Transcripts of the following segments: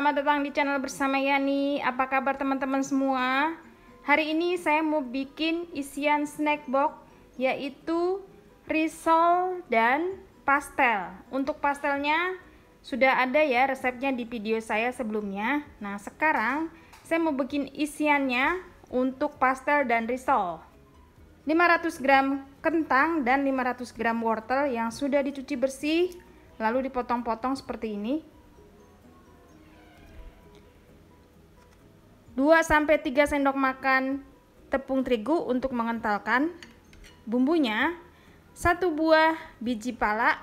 Selamat datang di channel bersama Yani. Apa kabar teman-teman semua? Hari ini saya mau bikin isian snack box, yaitu risol dan pastel. Untuk pastelnya sudah ada ya resepnya di video saya sebelumnya. Nah, sekarang saya mau bikin isiannya untuk pastel dan risol. 500 gram kentang dan 500 gram wortel yang sudah dicuci bersih, lalu dipotong-potong seperti ini. 2-3 sendok makan tepung terigu untuk mengentalkan. Bumbunya 1 buah biji pala,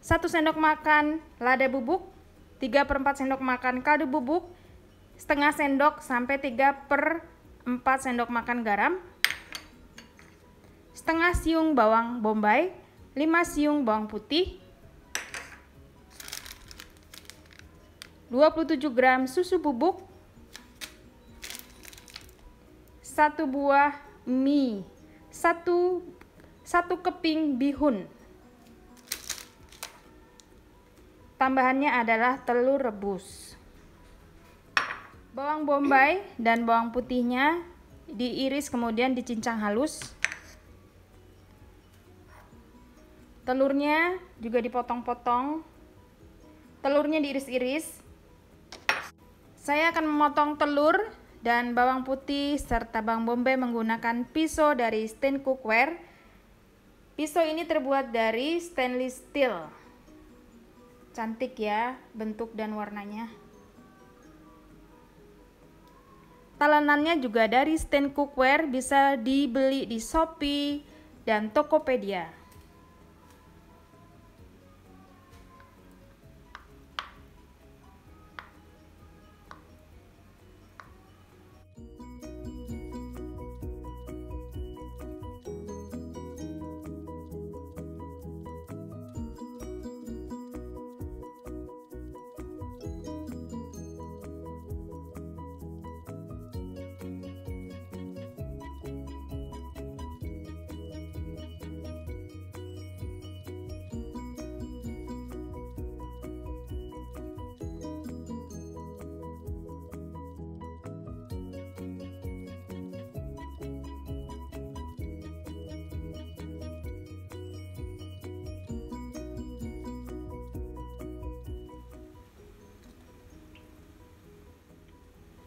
1 sendok makan lada bubuk, 3/4 sendok makan kaldu bubuk, setengah sendok sampai 3/4 sendok makan garam, setengah siung bawang bombay, 5 siung bawang putih, 27 gram susu bubuk, 1 buah mie, 1 keping bihun. Tambahannya adalah telur rebus. Bawang bombay dan bawang putihnya diiris kemudian dicincang halus. Telurnya juga dipotong-potong. Telurnya diiris-iris. Saya akan memotong telur dan bawang putih serta bawang bombay menggunakan pisau dari Stain Cookware. Pisau ini terbuat dari stainless steel. Cantik ya bentuk dan warnanya. Talenannya juga dari Stain Cookware, bisa dibeli di Shopee dan Tokopedia.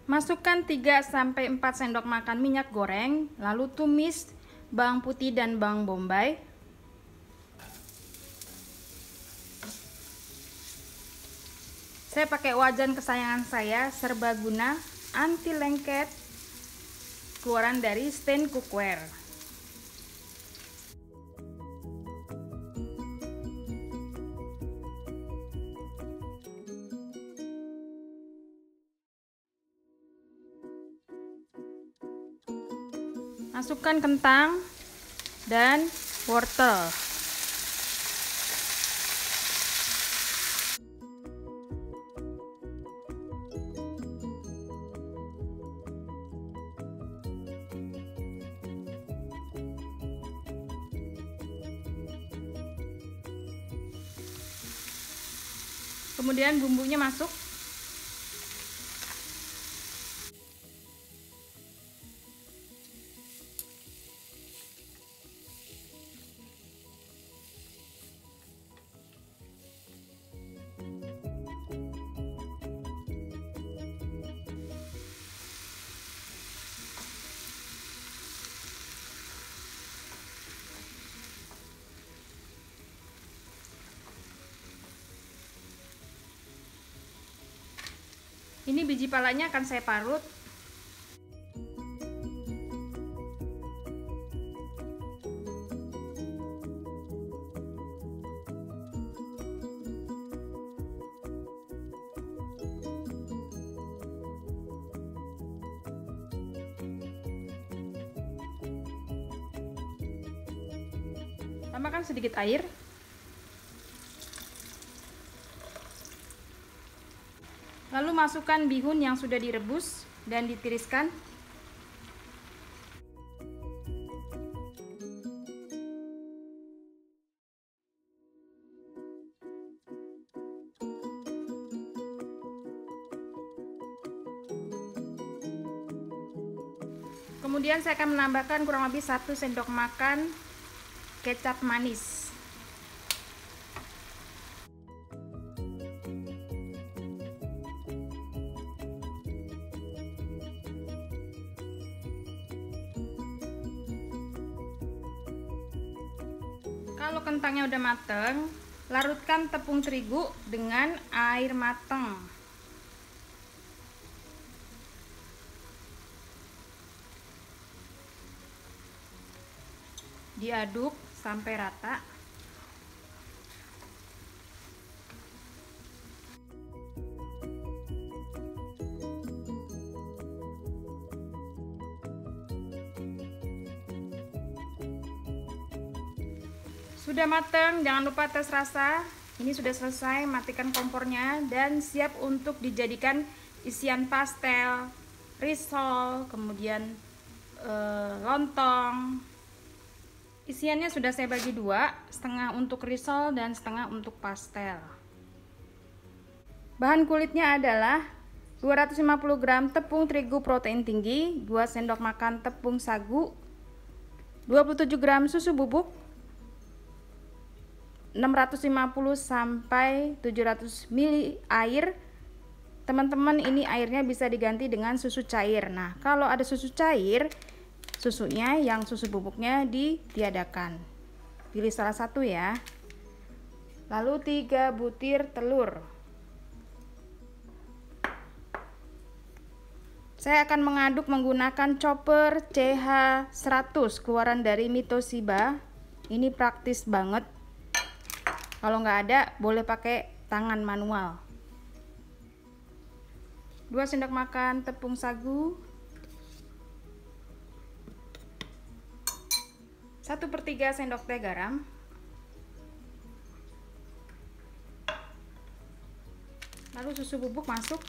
Masukkan 3-4 sendok makan minyak goreng, lalu tumis bawang putih dan bawang bombay. Saya pakai wajan kesayangan saya, serbaguna anti lengket, keluaran dari Stain Cookware. Masukkan kentang dan wortel. Kemudian bumbunya masuk. Ini biji palanya akan saya parut. Tambahkan sedikit air. Lalu masukkan bihun yang sudah direbus dan ditiriskan. Kemudian saya akan menambahkan kurang lebih 1 sendok makan kecap manis. Kalau kentangnya udah mateng, larutkan tepung terigu dengan air mateng. Diaduk sampai rata. Sudah matang, jangan lupa tes rasa. Ini sudah selesai, matikan kompornya dan siap untuk dijadikan isian pastel, risol, kemudian lontong. Isiannya sudah saya bagi dua, setengah untuk risol dan setengah untuk pastel. Bahan kulitnya adalah 250 gram tepung terigu protein tinggi, 2 sendok makan tepung sagu, 27 gram susu bubuk, 650 sampai 700 ml air. Teman-teman, ini airnya bisa diganti dengan susu cair. Nah, kalau ada susu cair, susunya yang susu bubuknya ditiadakan. Pilih salah satu ya. Lalu 3 butir telur. Saya akan mengaduk menggunakan chopper CH100 keluaran dari Mitoshiba. Ini praktis banget. Kalau nggak ada, boleh pakai tangan manual. 2 sendok makan tepung sagu, 1/3 sendok teh garam, lalu susu bubuk masuk.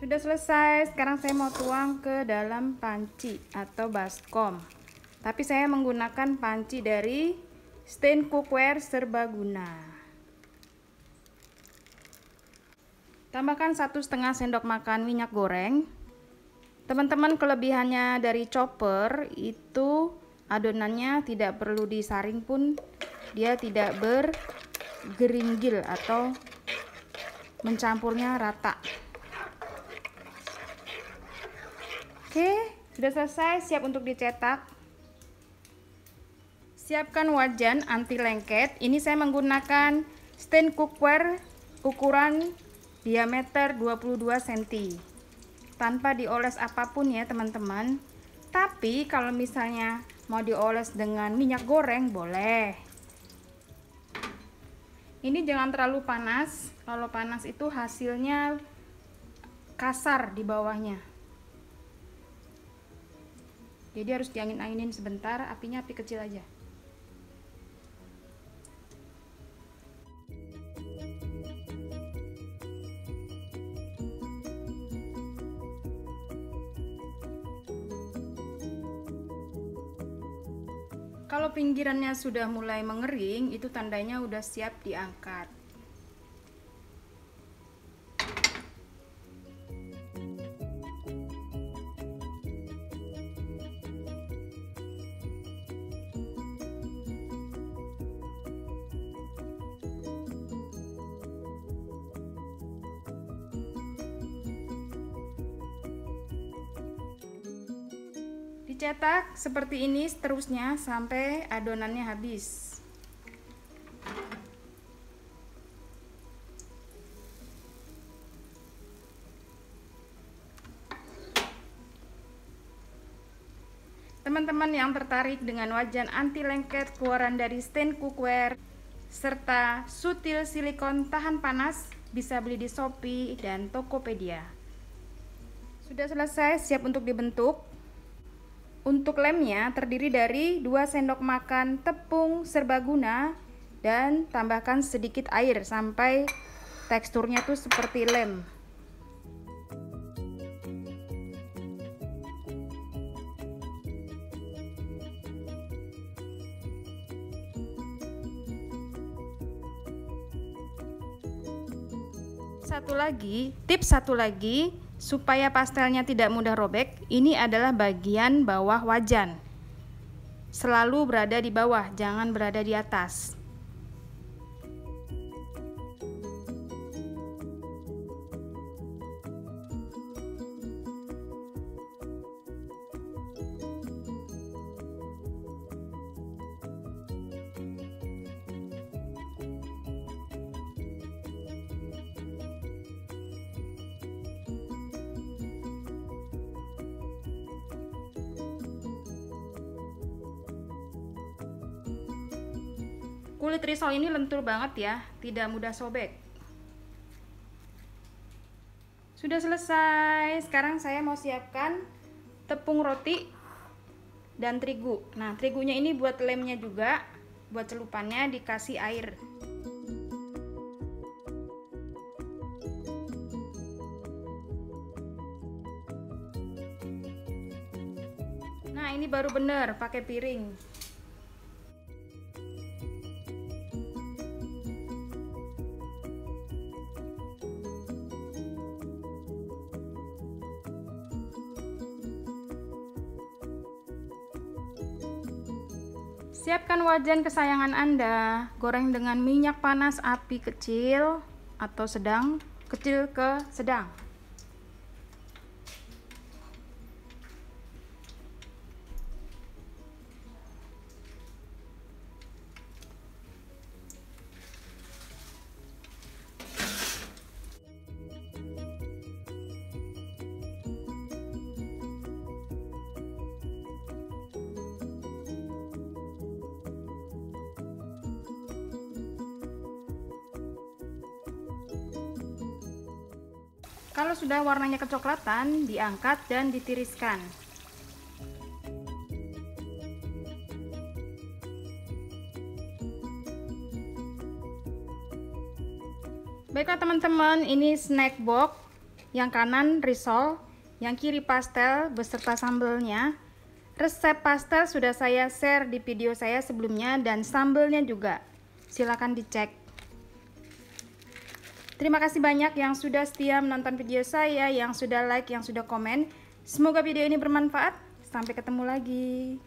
Sudah selesai, sekarang saya mau tuang ke dalam panci atau baskom. Tapi saya menggunakan panci dari Stain Cookware Serbaguna. Tambahkan 1,5 sendok makan minyak goreng. Teman-teman, kelebihannya dari chopper itu adonannya tidak perlu disaring pun dia tidak bergeringgil atau mencampurnya rata. Oke, sudah selesai, siap untuk dicetak. Siapkan wajan anti lengket. Ini saya menggunakan Stain Cookware ukuran diameter 22 cm. Tanpa dioles apapun ya teman-teman. Tapi kalau misalnya mau dioles dengan minyak goreng boleh. Ini jangan terlalu panas. Kalau panas itu hasilnya kasar di bawahnya. Jadi harus diangin-anginin sebentar, apinya api kecil aja. Kalau pinggirannya sudah mulai mengering, itu tandanya udah siap diangkat. Dicetak seperti ini seterusnya sampai adonannya habis. teman-teman yang tertarik dengan wajan anti lengket keluaran dari Stain Cookware serta sutil silikon tahan panas, bisa beli di Shopee dan Tokopedia. Sudah selesai, siap untuk dibentuk. Untuk lemnya terdiri dari 2 sendok makan tepung serbaguna dan tambahkan sedikit air sampai teksturnya tuh seperti lem. Tips satu lagi supaya pastelnya tidak mudah robek, ini adalah bagian bawah wajan. Selalu berada di bawah, jangan berada di atas. Kulit risol ini lentur banget ya, tidak mudah sobek. Sudah selesai. Sekarang saya mau siapkan tepung roti dan terigu. Nah, terigunya ini buat lemnya juga, buat celupannya dikasih air. Nah, ini baru bener pakai piring. Siapkan wajan kesayangan Anda, goreng dengan minyak panas api kecil atau sedang, kecil ke sedang. Kalau sudah warnanya kecoklatan, diangkat dan ditiriskan. Baiklah teman-teman, ini snack box. Yang kanan risol, yang kiri pastel beserta sambelnya. Resep pastel sudah saya share di video saya sebelumnya dan sambelnya juga. Silahkan dicek. Terima kasih banyak yang sudah setia menonton video saya, yang sudah like, yang sudah komen. Semoga video ini bermanfaat. Sampai ketemu lagi.